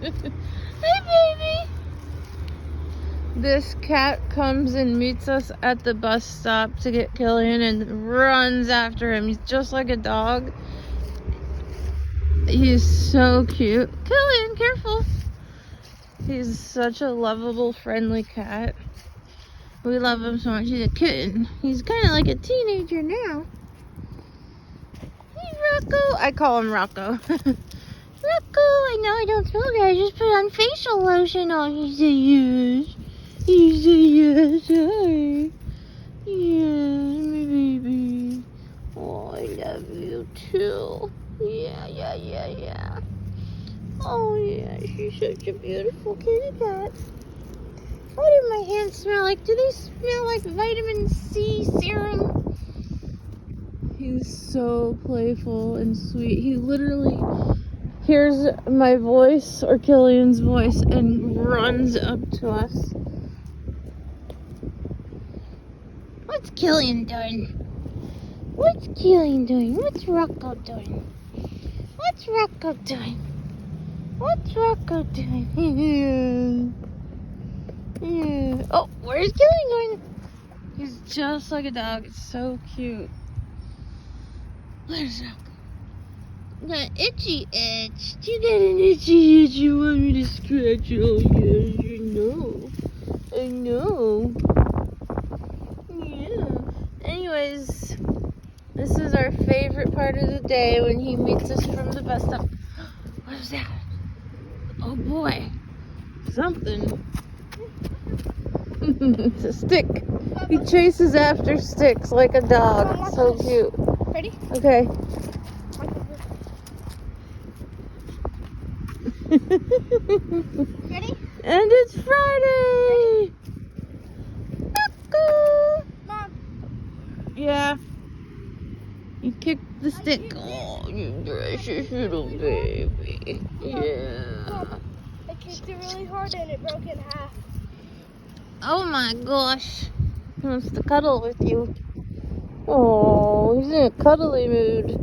Hi, baby. This cat comes and meets us at the bus stop to get Killian and runs after him. He's just like a dog. He's so cute. Killian, careful. He's such a lovable, friendly cat. We love him so much. He's a kitten. He's kind of like a teenager now. Hey, Rocco. I call him Rocco. Rocco, I know I don't smell good. I just put on facial lotion. Oh, he said yes. He said yes. Hi. Yes, my baby. Oh, I love you too. Yeah. Oh, yeah, she's such a beautiful kitty cat. What do my hands smell like? Do they smell like vitamin C serum? He's so playful and sweet. He literally hears my voice or Killian's voice and runs up to us. What's Killian doing? What's Killian doing? What's Rocco doing? What's Rocco doing? What's Rocco doing? Yeah. Oh, where's Killian going? He's just like a dog. It's so cute. Where's Rocco? Got itchy itch. You got an itchy itch you want me to scratch? Oh, yes, you know. I know. Yeah. Anyways, this is our favorite part of the day when he meets us from the bus stop. What is that? Oh boy. Something. It's a stick. He chases after sticks like a dog. It's so cute. Ready? Okay. Ready? And it's Friday! Rocco! Mom. Yeah. You kicked the stick. Oh, you precious little baby. Yeah. I kicked it really hard and it broke in half. Oh my gosh. He wants to cuddle with you. Oh, he's in a cuddly mood.